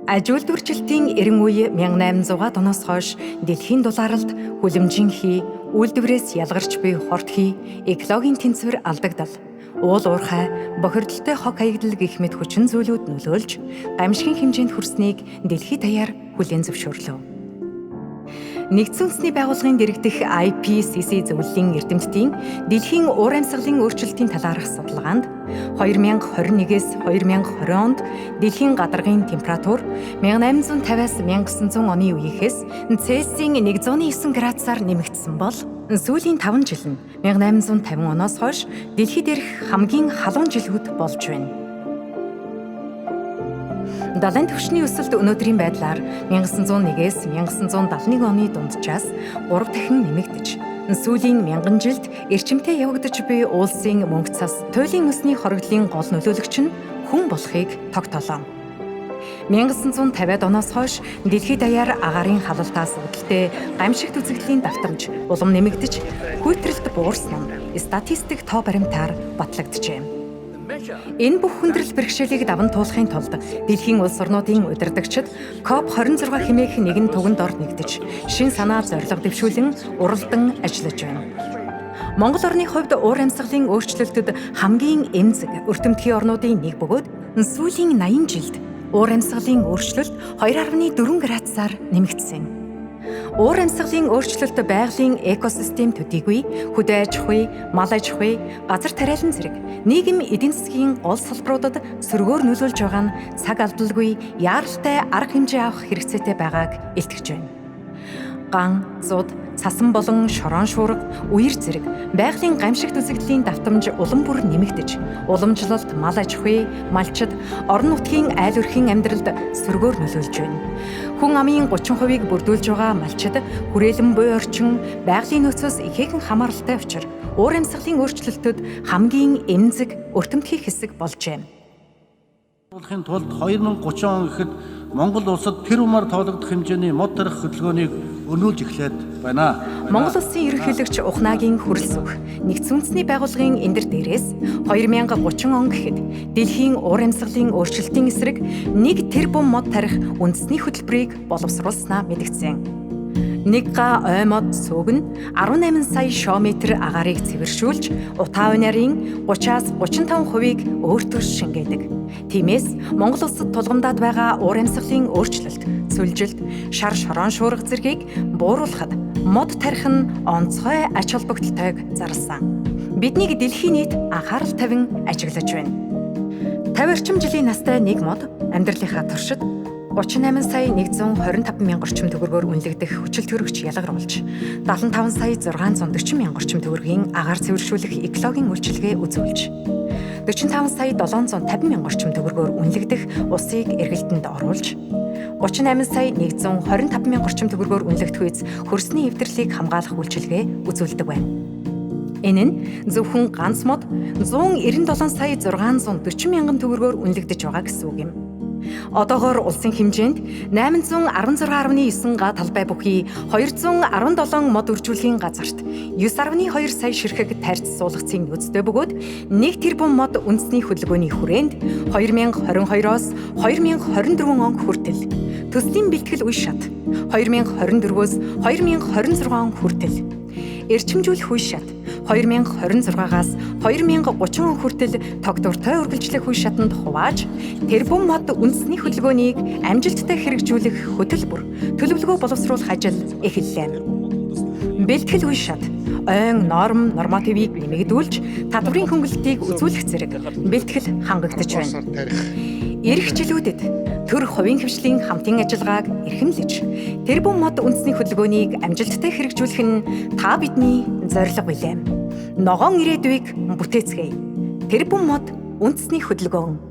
Ажил дүржилтийн 90 үе 1800-аад оноос хойш дэлхийн дулаалд хүлэмжийн хий, үйлдвэрээс ялгарч буй хорт хий, экологийн тэнцвэр алдагдал, уул уурхай, бохирдолтой хог хаягдал гэх мэт хүчин зүйлүүд нөлөөлж, гамшигын хэмжээнд хүрснийг дэлхийд даяар хүлээн зөвшөөрлөө. Нэгдсэн үндэсний байгууллагын дэргэдэх IPCC зөвлөлийн эрдэмтдийн дэлхийн уур амьсгалын өөрчлөлтийн талаарх судалгаанд 2021-с 2020 онд дэлхийн гадаргын температур 1850-аас 1900 оны үеийнхээс Цельсийн 109 градусаар нэмэгдсэн бол сүүлийн 5 жил нь 1850 оноос хойш дэлхийд дээрх хамгийн халуун жилүүд болж байна. Далайн түвшний өсөлт өнөөдрийн байдлаар 1901-с 1971 оны дунджаас 3 дахин нэмэгдэж, сүүлийн 1000 жилд эрчимтэй явагдаж буй уулсын мөнгө цас, туйлын өсний хоригдлын гол нөлөөлөгч нь хүн болохыг тогтоолоо. 1950-ад оноос хойш дэлхийд даяар агаарын халалтаас үүдэлтэй гамшигт үзэгдлийн давтамж улам нэмэгдэж, хүйтрэлт буурсан нь статистик тоо баримтаар батлагджээ. Энэ бүх хүндрэл бэрхшээлийг даван туулахын тулд дэлхийн улс орнуудын удирдагчид COP26 хэмээх нэгэн туганд ор нэгдэж, шин санаа зорилго дэвшүүлэн уралдан ажиллаж байна. Монгол орны хувьд уур амьсгалын өөрчлөлтөд хамгийн эмзэг өртөмтгий орнуудын нэг бөгөөд сүүлийн 80 жилд уур амьсгалын өөрчлөлт 2.4 градусаар нэмэгдсэн. Уур амьсгалын өөрчлөлт байгалийн экосистем төдийгүй, хөдөө аж ахуй, мал аж ахуй, газар тариалан зэрэг нийгэм эдийн засгийн гол салбаруудад сөргөөр нөлөөлж байгаа нь цаг алдалгүй яаралтай арга хэмжээ авах хэрэгцээтэй байгааг илтгэж байна. Ган, зуд, цасан болон шорон шуурга, үер зэрэг байгалийн гамшигт үзэгдлийн давтамж улам бүр нэмэгдэж, уламжлалт, мал аж ахуй, малчид, орон нутгийн айл өрхийн амьдралд сөргөөр нөлөөлж байна. Хүн амын 30%-ийг бүрдүүлж байгаа малчид хүрээлэн буй орчин, байгалийн нөөцөөс ихээхэн хамааралтай учраа уур амьсгалын өөрчлөлтөд хамгийн эмзэг өртөмтгий хэсэг болжээ. Болохын тулд 2030 он гэхэд Монгол улсад тэр умаар тоологдох хэмжээний мод тарих хөдөлгөөнийг өнүүлж эхлээд байна. Монгол улсын ерөнхийлөгч Ухнагийн хүрэлцэх Нэгдсэн үндэсний байгууллагын эндэр дээрээс 2030 он гэхэд дэлхийн уур амьсгалын өөрчлөлтийн эсрэг 1 тэрбум мод тарих үндэсний хөтөлбөрийг боловсруулснаа мэдгдсэн. Нэг га ой мод сөөг нь 18 сая шометр агаарыг цэвэршүүлж, утаа нарын 30-аас 35%-ийг өөртөө шингээдэг. Тиймээс Монгол улсад тулгамдаад байгаа уур амьсгалын өөрчлөлт, сүлжилт, шар шорон шуурга зэргийг бууруулахад мод тарих нь онцгой ач холбогдолтойг зарласан. Бидний дэлхийн нийт анхаарал тавин ажиглаж байна. 50 орчим жилийн настай нэг мод амьдралынхаа туршид 38 сая 125 мянга орчим төгрөгөөр үнэлэгдэх хүчил төрөгч ялгаруулж, 75 сая 640 мянга орчим төгрөгийн агаар цэвэршүүлэх экологийн үйлчилгээ үзүүлж, 45 сая 750 мянга орчим төгрөгөөр үнэлэгдэх усыг эргэлтэнд оруулж, 38 сая 125 мянга орчим төгрөгөөр үнэлэгдэх үйс хөрсний эвдэрлийг хамгаалах үйлчилгээ үзүүлдэг байна. Энэ нь зөвхөн ганц мод 197 сая 640 мянган төгрөгөөр үнэлэгдэж байгаа гэсэн үг юм. Одоогоор улсын хэмжээнд 816.9 га талбай бүхий 217 мод үржүүлэхийн газарт 9.2 сая ширхэг тарьц суулгацын нөөцтэй бөгөөд 1 тэрбум мод үндэсний хөдөлгөөний хүрээнд 2022-оос 2024 он хүртэл төслийн бэлтгэл үе шат 2024-өөс 2026 он хүртэл эрчимжүүлэх үе шат 2026-аас 2030 он хүртэл тогтвортой үргэлжлэх үе шатанд хувааж тэрбум мод үндэсний хөдөлгөөнийг амжилттай хэрэгжүүлэх хөтөлбөр төлөвлөгөө боловсруулах ажил эхэллээ. Бэлтгэл үе шат ойн нормативыг нэмэгдүүлж татварын хөнгөлөлтийг үзүүлэх зэрэг бэлтгэл хангагдаж байна. Ирэх жилүүдэд төр хувийн хвшлийн хамтын ажиллагааг эрхэмлэж тэрбум мод үндэсний хөдөлгөөнийг амжилттай хэрэгжүүлэх нь та бидний зорилго билээ. Ногоон ирээдүйг бүтээцгээе. Тэрбум мод үндэсний хөдөлгөөн.